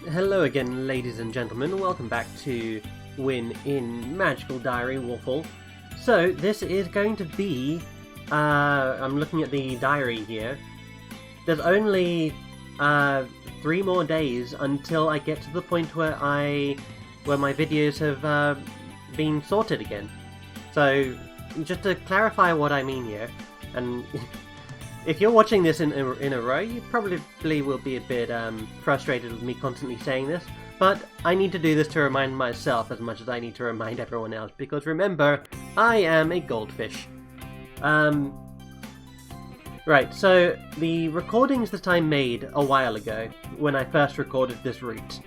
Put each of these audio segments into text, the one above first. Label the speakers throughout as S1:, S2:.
S1: Hello again, ladies and gentlemen. Welcome back to Wynn in Magical Diary Waffle. So, this is going to be... I'm looking at the diary here. There's only 3 more days until I get to the point where my videos have been sorted again. So, just to clarify what I mean here, and... If you're watching this in a row, you probably will be a bit frustrated with me constantly saying this, but I need to do this to remind myself as much as I need to remind everyone else, because remember, I am a goldfish. Right, so the recordings that I made a while ago, when I first recorded this route,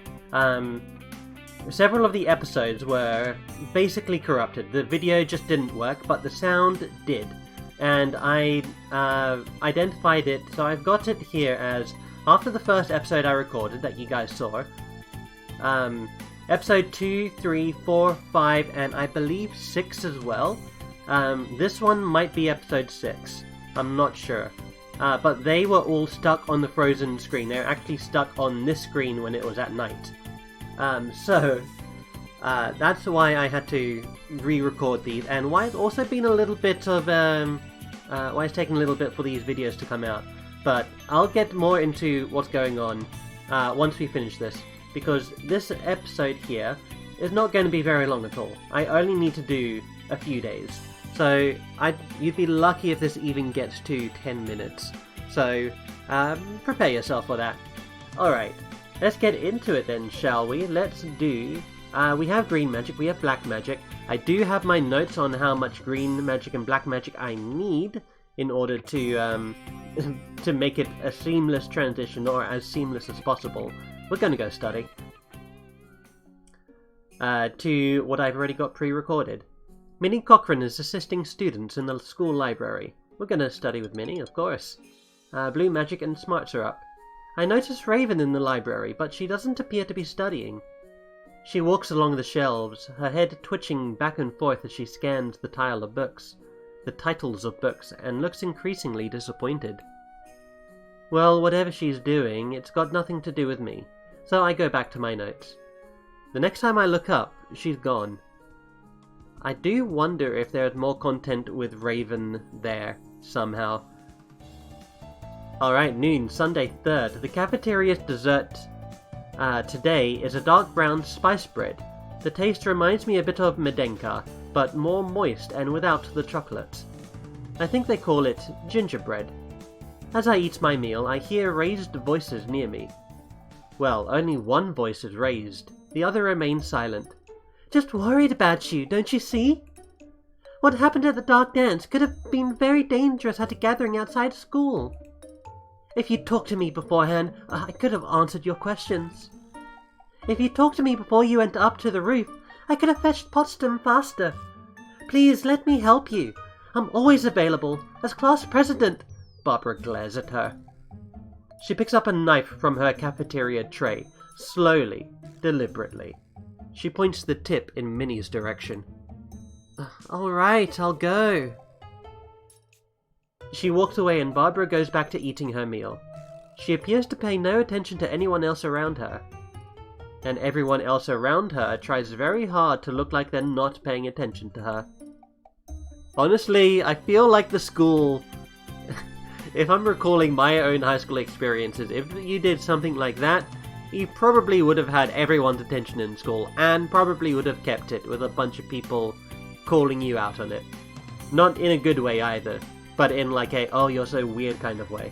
S1: several of the episodes were basically corrupted. The video just didn't work, but the sound did. And I identified it, so I've got it here as, after the first episode I recorded that you guys saw, episode 2, 3, 4, 5, and I believe 6 as well. This one might be episode 6, I'm not sure. But they were all stuck on the frozen screen. They were actually stuck on this screen when it was at night. That's why I had to re-record these, and why it's also been a little bit of, why it's taken a little bit for these videos to come out. But I'll get more into what's going on once we finish this, because this episode here is not going to be very long at all. I only need to do a few days. So you'd be lucky if this even gets to 10 minutes. So prepare yourself for that. Alright, let's get into it then, shall we? Let's do... we have green magic, we have black magic. I do have my notes on how much green magic and black magic I need in order to to make it a seamless transition, or as seamless as possible. We're going to go study. To what I've already got pre-recorded. Minnie Cochran is assisting students in the school library. We're going to study with Minnie, of course. Blue magic and smarts are up. I notice Raven in the library, but she doesn't appear to be studying. She walks along the shelves, her head twitching back and forth as she scans the titles of books, and looks increasingly disappointed. Well, whatever she's doing, it's got nothing to do with me, so I go back to my notes. The next time I look up, she's gone. I do wonder if there's more content with Raven there, somehow. Alright, noon, Sunday 3rd. The cafeteria's dessert today is a dark brown spice bread. The taste reminds me a bit of medenka, but more moist and without the chocolate. I think they call it gingerbread. As I eat my meal, I hear raised voices near me. Well, only one voice is raised. The other remains silent. Just worried about you, don't you see? What happened at the dark dance could have been very dangerous at a gathering outside school. If you'd talked to me beforehand, I could have answered your questions. If you'd talked to me before you went up to the roof, I could have fetched Potsdam faster. Please let me help you. I'm always available, as class president. Barbara glares at her. She picks up a knife from her cafeteria tray, slowly, deliberately. She points the tip in Minnie's direction. Alright, I'll go. She walks away and Barbara goes back to eating her meal. She appears to pay no attention to anyone else around her. And everyone else around her tries very hard to look like they're not paying attention to her. Honestly, I feel like the school... if I'm recalling my own high school experiences, if you did something like that, you probably would have had everyone's attention in school, and probably would have kept it with a bunch of people calling you out on it. Not in a good way either, but in like a, oh, you're so weird kind of way.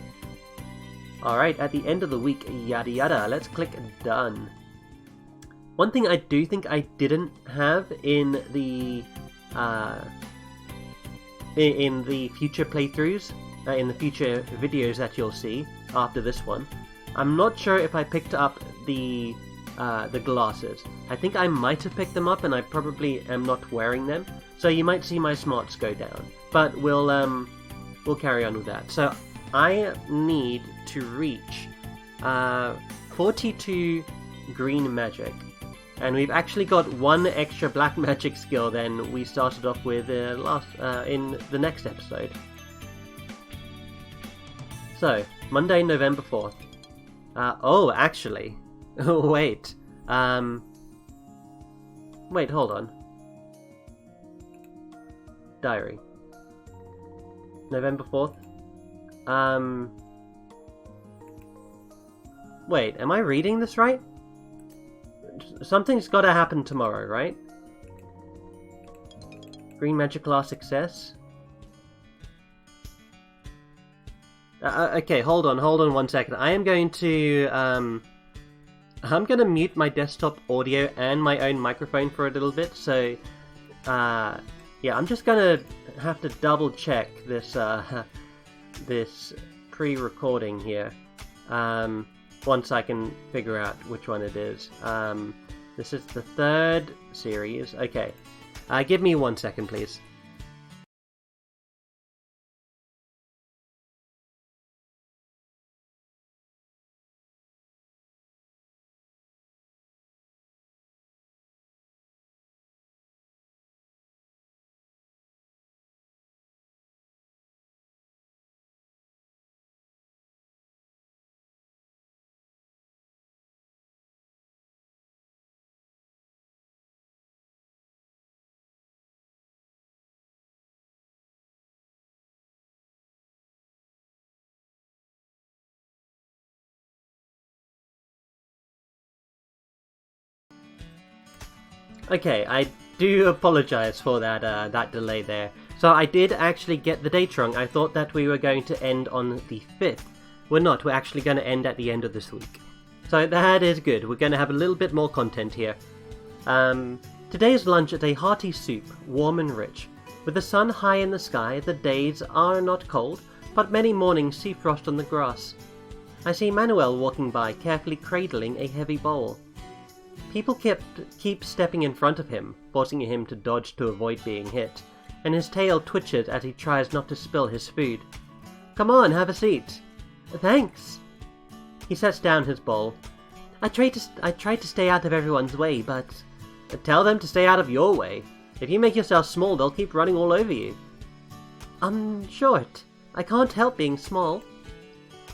S1: Alright, at the end of the week, yada yada, let's click done. One thing I do think I didn't have in the future playthroughs, in the future videos that you'll see after this one, I'm not sure if I picked up the glasses. I think I might have picked them up, and I probably am not wearing them, so you might see my smarts go down. But we'll carry on with that. So I need to reach 42 green magic, and we've actually got one extra black magic skill than we started off with in the next episode. So Monday, November 4th. Oh, actually, Wait. Wait, hold on. Diary. November 4th. Wait, am I reading this right? Something's gotta happen tomorrow, right? Green magic class success. Okay, hold on 1 second. I am going to, I'm gonna mute my desktop audio and my own microphone for a little bit, so, yeah, I'm just gonna have to double check this, this pre-recording here, once I can figure out which one it is. This is the 3rd series. Okay, give me 1 second, please. Okay, I do apologize for that that delay there. So I did actually get the date wrong. I thought that we were going to end on the 5th. We're not. We're actually going to end at the end of this week. So that is good. We're going to have a little bit more content here. Today's lunch is a hearty soup, warm and rich. With the sun high in the sky, the days are not cold, but many mornings see frost on the grass. I see Manuel walking by, carefully cradling a heavy bowl. People keep stepping in front of him, forcing him to dodge to avoid being hit, and his tail twitches as he tries not to spill his food. Come on, have a seat. Thanks. He sets down his bowl. I tried to stay out of everyone's way, but... Tell them to stay out of your way. If you make yourself small, they'll keep running all over you. I'm short. I can't help being small.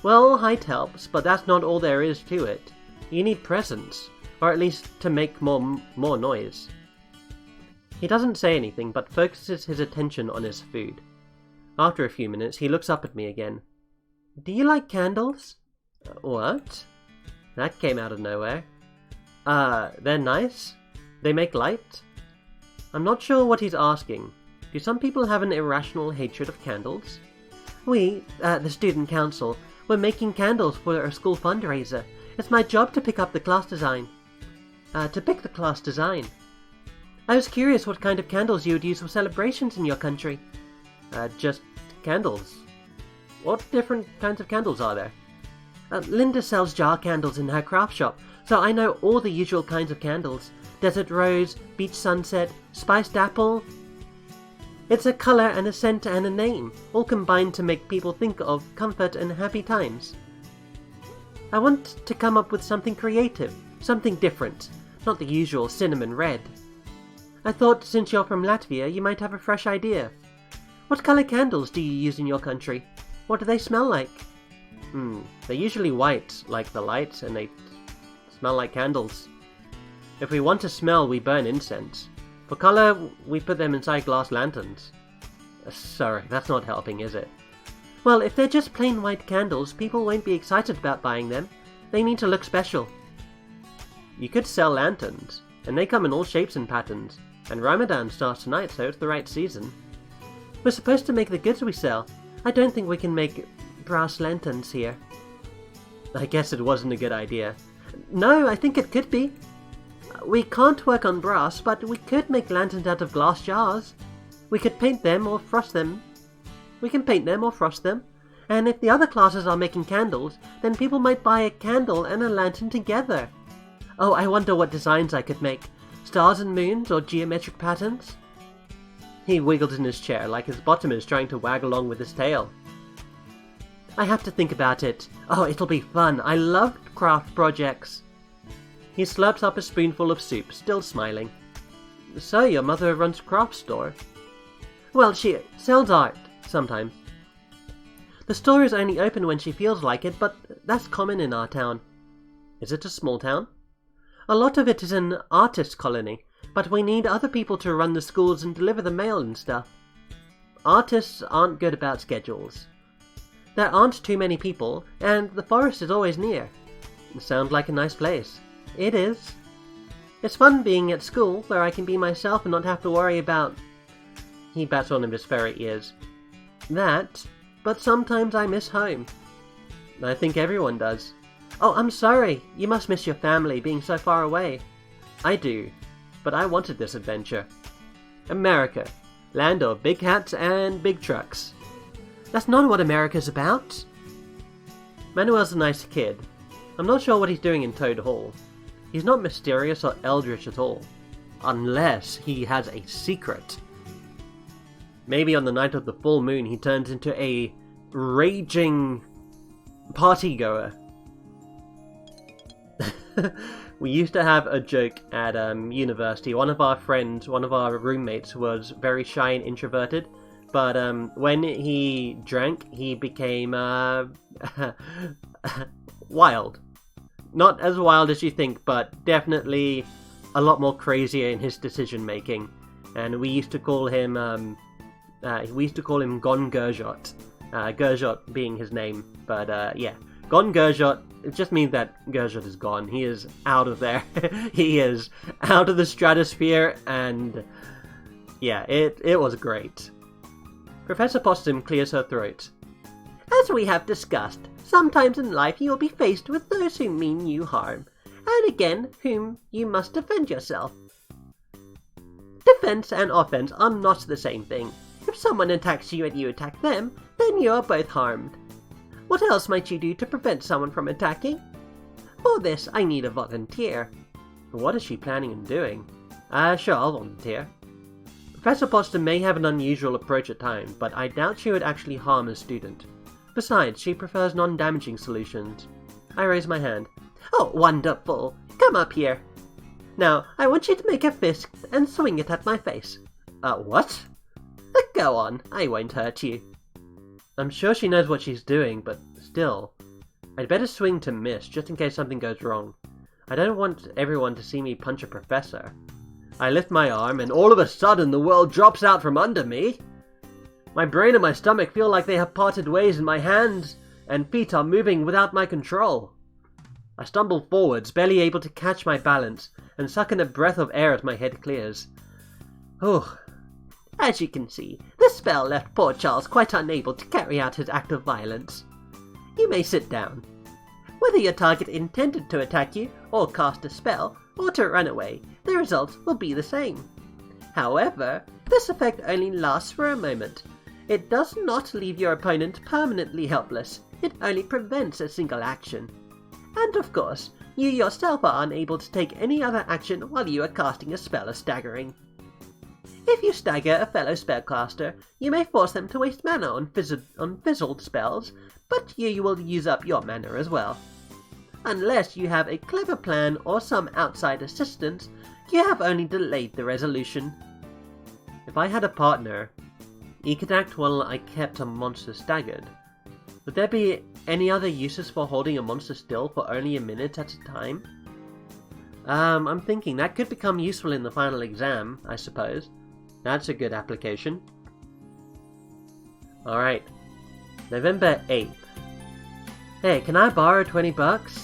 S1: Well, height helps, but that's not all there is to it. You need presence. Or at least to make more noise. He doesn't say anything, but focuses his attention on his food. After a few minutes, he looks up at me again. Do you like candles? What? That came out of nowhere. They're nice? They make light? I'm not sure what he's asking. Do some people have an irrational hatred of candles? We, the student council, were making candles for a school fundraiser. It's my job to pick up the class design. I was curious what kind of candles you would use for celebrations in your country. Just candles. What different kinds of candles are there? Linda sells jar candles in her craft shop, so I know all the usual kinds of candles. Desert rose, beach sunset, spiced apple. It's a colour and a scent and a name, all combined to make people think of comfort and happy times. I want to come up with something creative, something different, not the usual cinnamon red. I thought since you're from Latvia, you might have a fresh idea. What colour candles do you use in your country? What do they smell like? They're usually white, like the light, and they smell like candles. If we want to smell, we burn incense. For colour, we put them inside glass lanterns. Sorry, that's not helping, is it? Well, if they're just plain white candles, people won't be excited about buying them. They need to look special. You could sell lanterns, and they come in all shapes and patterns, and Ramadan starts tonight, so it's the right season. We're supposed to make the goods we sell. I don't think we can make brass lanterns here. I guess it wasn't a good idea. No, I think it could be. We can't work on brass, but we could make lanterns out of glass jars. We could paint them or frost them. And if the other classes are making candles, then people might buy a candle and a lantern together. Oh, I wonder what designs I could make. Stars and moons or geometric patterns? He wiggles in his chair like his bottom is trying to wag along with his tail. I have to think about it. Oh, it'll be fun. I love craft projects. He slurps up a spoonful of soup, still smiling. So your mother runs a craft store? Well, she sells art, sometimes. The store is only open when she feels like it, but that's common in our town. Is it a small town? A lot of it is an artist colony, but we need other people to run the schools and deliver the mail and stuff. Artists aren't good about schedules. There aren't too many people, and the forest is always near. Sounds like a nice place. It is. It's fun being at school, where I can be myself and not have to worry about... He bats one of his ferret ears. That, but sometimes I miss home. I think everyone does. Oh, I'm sorry. You must miss your family being so far away. I do, but I wanted this adventure. America, land of big hats and big trucks. That's not what America's about. Manuel's a nice kid. I'm not sure what he's doing in Toad Hall. He's not mysterious or eldritch at all. Unless he has a secret. Maybe on the night of the full moon he turns into a raging partygoer. We used to have a joke at university. One of our roommates was very shy and introverted, but when he drank, he became wild. Not as wild as you think, but definitely a lot more crazier in his decision making. And we used to call him Gon Gerjot. Gerjot being his name, but yeah, Gon Gerjot. It just means that Gerjot is gone. He is out of there. He is out of the stratosphere, and yeah, it was great. Professor Possum clears her throat. As we have discussed, sometimes in life you will be faced with those who mean you harm, and again whom you must defend yourself. Defense and offense are not the same thing. If someone attacks you and you attack them, then you are both harmed. What else might you do to prevent someone from attacking? For this, I need a volunteer. What is she planning on doing? Sure, I'll volunteer. Professor Possum may have an unusual approach at times, but I doubt she would actually harm a student. Besides, she prefers non-damaging solutions. I raise my hand. Oh, wonderful! Come up here. Now, I want you to make a fist and swing it at my face. What? Go on, I won't hurt you. I'm sure she knows what she's doing, but still. I'd better swing to miss, just in case something goes wrong. I don't want everyone to see me punch a professor. I lift my arm, and all of a sudden the world drops out from under me. My brain and my stomach feel like they have parted ways, and my hands and feet are moving without my control. I stumble forwards, barely able to catch my balance, and suck in a breath of air as my head clears. Oh. As you can see, the spell left poor Charles quite unable to carry out his act of violence. You may sit down. Whether your target intended to attack you, or cast a spell, or to run away, the results will be the same. However, this effect only lasts for a moment. It does not leave your opponent permanently helpless, it only prevents a single action. And of course, you yourself are unable to take any other action while you are casting a spell of staggering. If you stagger a fellow spellcaster, you may force them to waste mana on fizzled spells, but you will use up your mana as well. Unless you have a clever plan or some outside assistance, you have only delayed the resolution. If I had a partner, he could act while I kept a monster staggered. Would there be any other uses for holding a monster still for only a minute at a time? I'm thinking that could become useful in the final exam, I suppose. That's a good application. Alright. November 8th. Hey, can I borrow $20?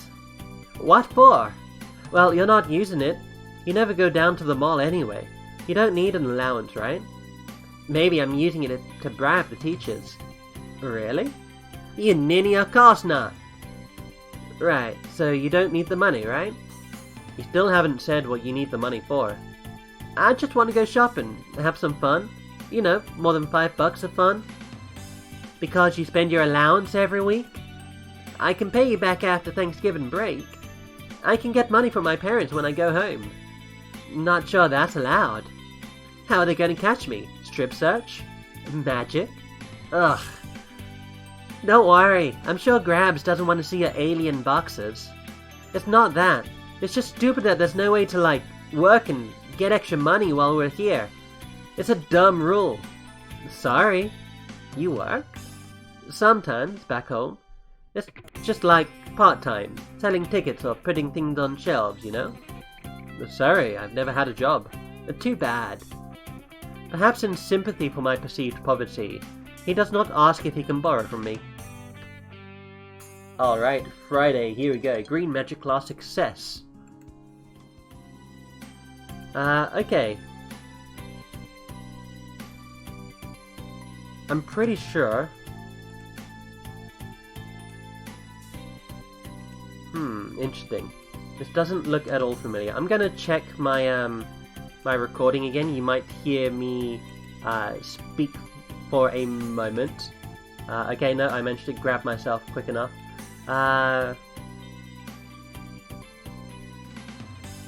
S1: What for? Well, you're not using it. You never go down to the mall anyway. You don't need an allowance, right? Maybe I'm using it to bribe the teachers. Really? You ninny, of course not. Right, so you don't need the money, right? You still haven't said what you need the money for. I just want to go shopping, have some fun. You know, more than $5 of fun. Because you spend your allowance every week? I can pay you back after Thanksgiving break. I can get money from my parents when I go home. Not sure that's allowed. How are they going to catch me? Strip search? Magic? Ugh. Don't worry, I'm sure Grabs doesn't want to see your alien boxes. It's not that. It's just stupid that there's no way to, work and get extra money while we're here. It's a dumb rule. Sorry. You work? Sometimes, back home. It's just part-time, selling tickets or putting things on shelves, you know? Sorry, I've never had a job. Too bad. Perhaps in sympathy for my perceived poverty, he does not ask if he can borrow from me. Alright, Friday, here we go. Green magic class success. Okay. I'm pretty sure... interesting. This doesn't look at all familiar. I'm gonna check my, my recording again. You might hear me, speak for a moment. Okay, no, I managed to grab myself quick enough.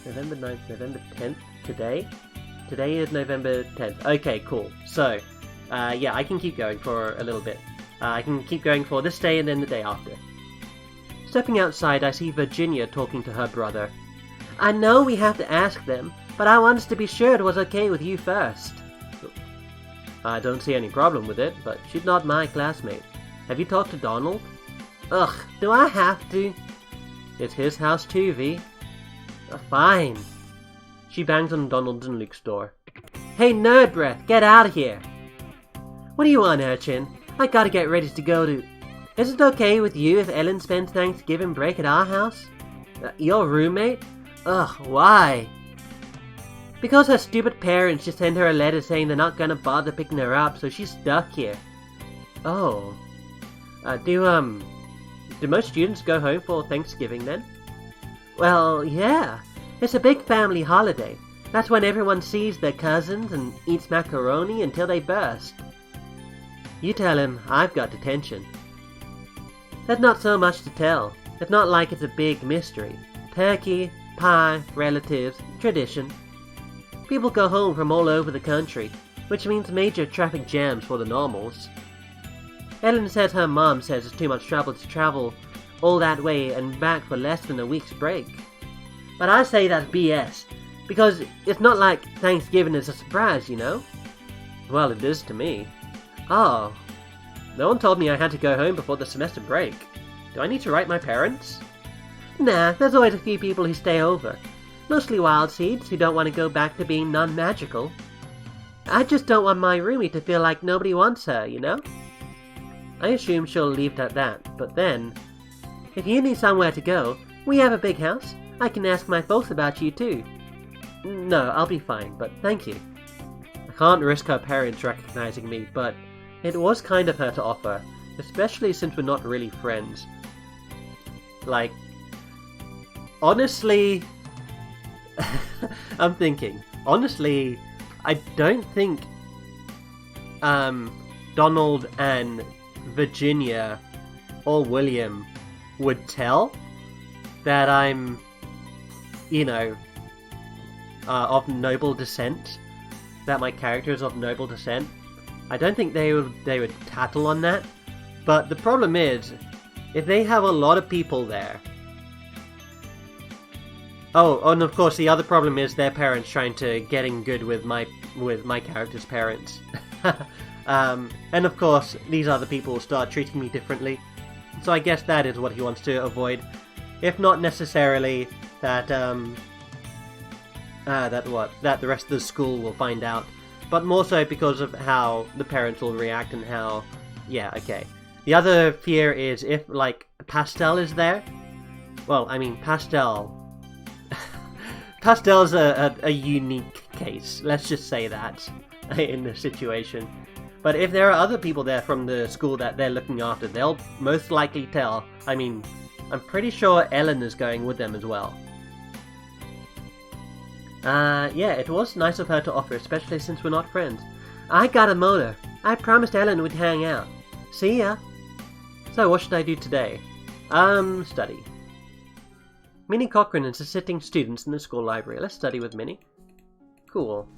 S1: November 9th, November 10th, today? Today is November 10th. Okay, cool. So, yeah, I can keep going for a little bit. I can keep going for this day and then the day after. Stepping outside, I see Virginia talking to her brother. I know we have to ask them, but I wanted to be sure it was okay with you first. I don't see any problem with it, but she's not my classmate. Have you talked to Donald? Ugh, do I have to? It's his house too, V. Fine. She bangs on Donald's and Luke's door. Hey, nerd breath, get out of here! What do you want, urchin? I gotta get ready to go to... Is it okay with you if Ellen spends Thanksgiving break at our house? Your roommate? Ugh, why? Because her stupid parents just sent her a letter saying they're not gonna bother picking her up, so she's stuck here. Oh. Do most students go home for Thanksgiving then? Well, yeah. It's a big family holiday. That's when everyone sees their cousins and eats macaroni until they burst. You tell him I've got detention. There's not so much to tell. It's not like it's a big mystery. Turkey, pie, relatives, tradition. People go home from all over the country, which means major traffic jams for the normals. Ellen says her mom says it's too much trouble to travel all that way and back for less than a week's break. But I say that's BS, because it's not like Thanksgiving is a surprise, you know? Well, it is to me. Oh. No one told me I had to go home before the semester break. Do I need to write my parents? Nah, there's always a few people who stay over. Mostly wild seeds who don't want to go back to being non-magical. I just don't want my roomie to feel like nobody wants her, you know? I assume she'll leave it at that, but then... If you need somewhere to go, we have a big house. I can ask my folks about you too. No, I'll be fine, but thank you. I can't risk her parents recognizing me, but it was kind of her to offer, especially since we're not really friends. Like, honestly... I'm thinking, honestly, I don't think Donald and Virginia or William would tell that I'm, you know, of noble descent, that my character is of noble descent. I don't think they would tattle on that. But the problem is, if they have a lot of people there... Oh, and of course the other problem is their parents trying to get in good with my character's parents. And of course, these other people will start treating me differently. So I guess that is what he wants to avoid. If not necessarily that, that the rest of the school will find out. But more so because of how the parents will react and how... Yeah, okay. The other fear is if, like, Pastel is there. Well, I mean, Pastel's a unique case. Let's just say that in this situation. But if there are other people there from the school that they're looking after, they'll most likely tell. I mean, I'm pretty sure Ellen is going with them as well. Yeah, it was nice of her to offer, especially since we're not friends. I got a motor. I promised Ellen we'd hang out. See ya. So, what should I do today? Study. Minnie Cochran is assisting students in the school library. Let's study with Minnie. Cool.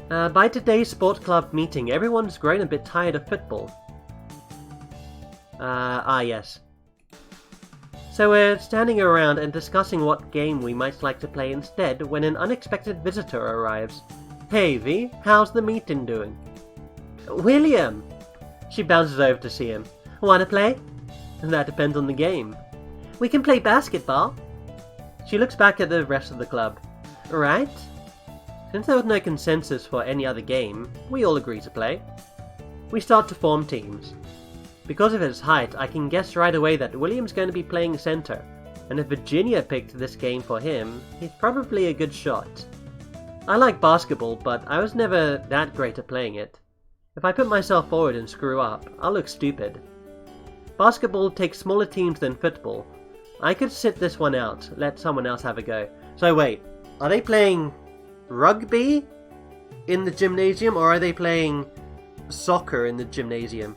S1: By today's sport club meeting, everyone's grown a bit tired of football. Yes. So we're standing around and discussing what game we might like to play instead when an unexpected visitor arrives. Hey V, how's the meeting doing? William! She bounces over to see him. Wanna play? That depends on the game. We can play basketball. She looks back at the rest of the club. Right? Since there was no consensus for any other game, we all agree to play. We start to form teams. Because of his height, I can guess right away that William's going to be playing center, and if Virginia picked this game for him, he's probably a good shot. I like basketball, but I was never that great at playing it. If I put myself forward and screw up, I'll look stupid. Basketball takes smaller teams than football. I could sit this one out, let someone else have a go. So wait, are they playing rugby in the gymnasium, or are they playing soccer in the gymnasium?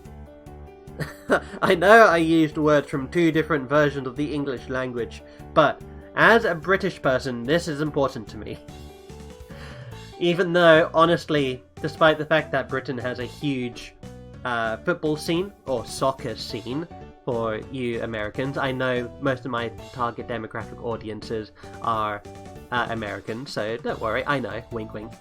S1: I know I used words from two different versions of the English language, but as a British person, this is important to me. Even though, honestly, despite the fact that Britain has a huge football scene, or soccer scene, for you Americans, I know most of my target demographic audiences are American, so don't worry, I know, wink wink.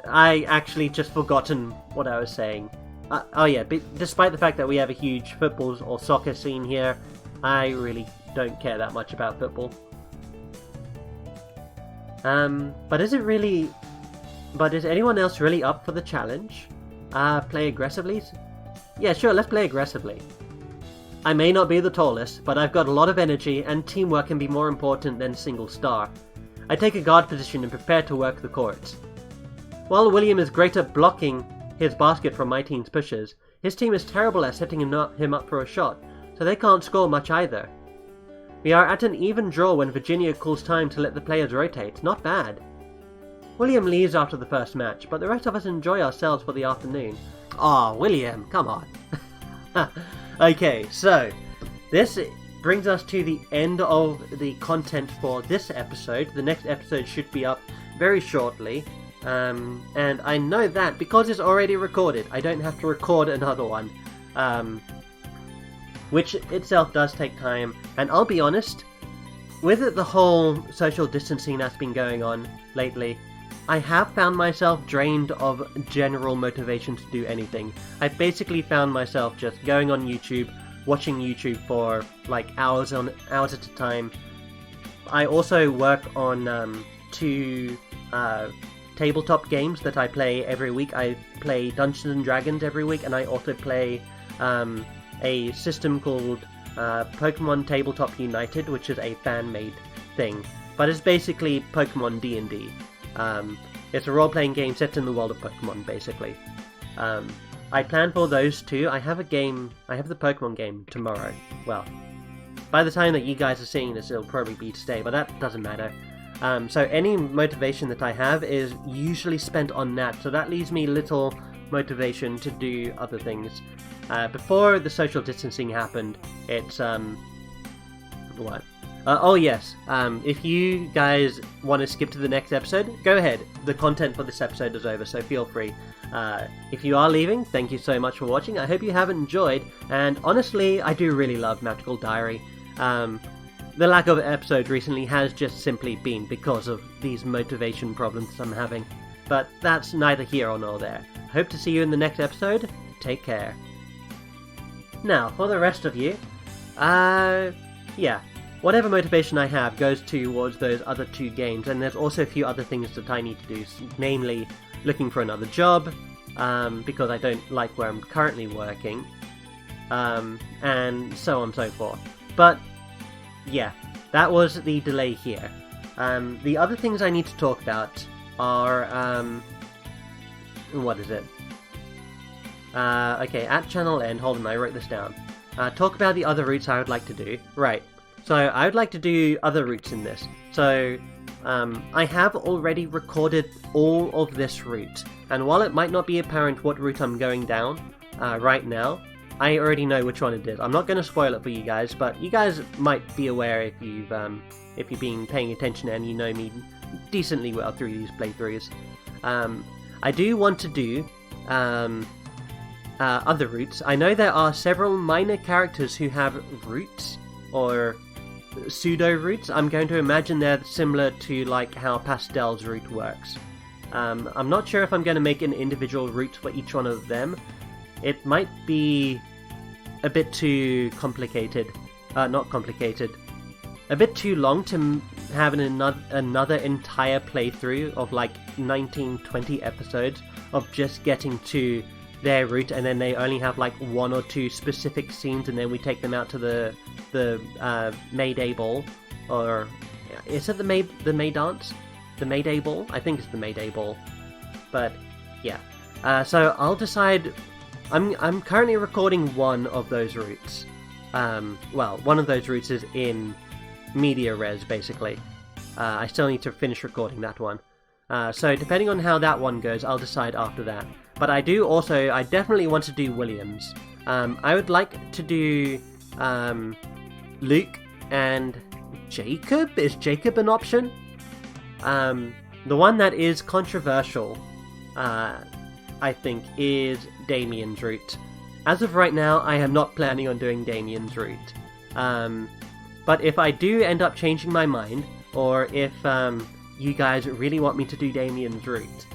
S1: I actually just forgotten what I was saying. Oh yeah, but despite the fact that we have a huge football or soccer scene here, I really don't care that much about football. But is anyone else really up for the challenge? Play aggressively? Yeah, sure, let's play aggressively. I may not be the tallest, but I've got a lot of energy, and teamwork can be more important than single star. I take a guard position and prepare to work the courts. While William is great at blocking his basket from my team's pushes, his team is terrible at setting him up for a shot, so they can't score much either. We are at an even draw when Virginia calls time to let the players rotate. Not bad. William leaves after the first match, but the rest of us enjoy ourselves for the afternoon. Aw, William, come on. Okay, so this brings us to the end of the content for this episode. The next episode should be up very shortly. And I know that because it's already recorded, I don't have to record another one. Which itself does take time, and I'll be honest, with the whole social distancing that's been going on lately, I have found myself drained of general motivation to do anything. I've basically found myself just going on YouTube, watching YouTube for like hours at a time. I also work on two tabletop games that I play every week. I play Dungeons & Dragons every week, and I also play a system called Pokemon Tabletop United, which is a fan-made thing, but it's basically Pokemon D&D. It's a role-playing game set in the world of Pokemon, basically. I plan for those two. I have the Pokemon game tomorrow. Well, by the time that you guys are seeing this, it'll probably be today, but that doesn't matter. So any motivation that I have is usually spent on that, so that leaves me little motivation to do other things. Before the social distancing happened, it's, what? Oh yes, if you guys want to skip to the next episode, go ahead. The content for this episode is over, so feel free. If you are leaving, thank you so much for watching. I hope you have enjoyed, and honestly, I do really love Magical Diary. The lack of episodes recently has just simply been because of these motivation problems I'm having. But that's neither here or nor there. Hope to see you in the next episode. Take care. Now, for the rest of you, yeah. Whatever motivation I have goes towards those other two games, and there's also a few other things that I need to do, namely looking for another job, because I don't like where I'm currently working, and so on and so forth. But, yeah, that was the delay here. The other things I need to talk about are, what is it? Okay, at channel end, hold on, I wrote this down. Talk about the other routes I would like to do. Right. So, I would like to do other routes in this. So, I have already recorded all of this route, and while it might not be apparent what route I'm going down right now, I already know which one it is. I'm not going to spoil it for you guys, but you guys might be aware if you've been paying attention and you know me decently well through these playthroughs. I do want to do other routes. I know there are several minor characters who have routes, or pseudo-routes. I'm going to imagine they're similar to like how Pastel's route works. I'm not sure if I'm going to make an individual route for each one of them. it might be a bit too complicated. Not complicated. A bit too long to have another entire playthrough of like 19-20 episodes of just getting to their route, and then they only have like 1 or 2 specific scenes, and then we take them out to the Mayday Ball, or is it the May Dance? The Mayday Ball? I think it's the Mayday Ball. But yeah, so I'll decide. I'm currently recording one of those routes. Well, one of those routes is in media res, basically. I still need to finish recording that one. So depending on how that one goes, I'll decide after that. But I definitely want to do Williams. I would like to do Luke and Jacob. Is Jacob an option? The one that is controversial, I think, is Damien's route. As of right now, I am not planning on doing Damien's route. But if I do end up changing my mind, or if you guys really want me to do Damien's route,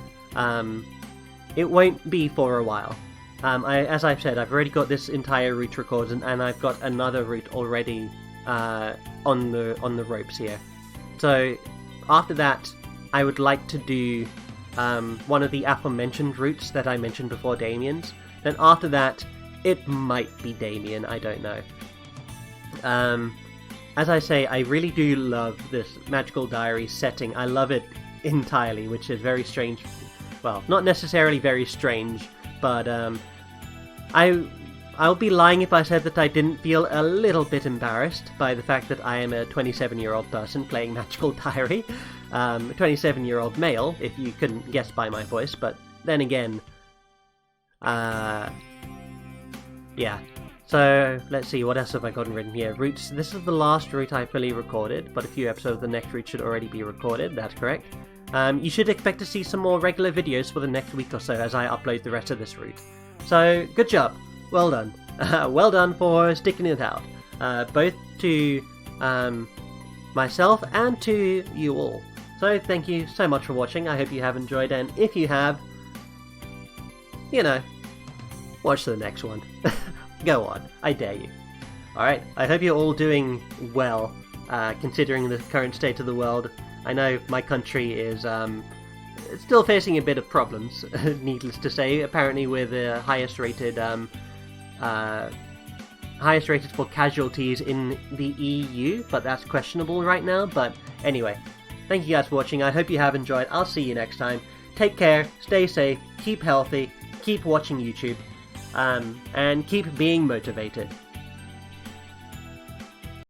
S1: it won't be for a while. As I've said, I've already got this entire route recorded, and I've got another route already on the ropes here. So after that, I would like to do one of the aforementioned routes that I mentioned before Damien's. Then after that, it might be Damien, I don't know. As I say, I really do love this Magical Diary setting. I love it entirely, which is very strange. Well, not necessarily very strange, but I'll be lying if I said that I didn't feel a little bit embarrassed by the fact that I am a 27-year-old person playing Magical Diary. A 27-year-old male, if you couldn't guess by my voice, but then again, yeah. So, let's see, what else have I gotten written here? Routes. This is the last route I fully recorded, but a few episodes of the next route should already be recorded, that's correct. You should expect to see some more regular videos for the next week or so as I upload the rest of this route. So, good job. Well done. Well done for sticking it out. Both to myself and to you all. So, thank you so much for watching. I hope you have enjoyed, and if you have, you know, watch the next one. Go on, I dare you. Alright, I hope you're all doing well, considering the current state of the world. I know my country is still facing a bit of problems, needless to say, apparently with the highest rated for casualties in the EU, but that's questionable right now. But anyway, thank you guys for watching, I hope you have enjoyed. I'll see you next time. Take care, stay safe, keep healthy, keep watching YouTube, and keep being motivated.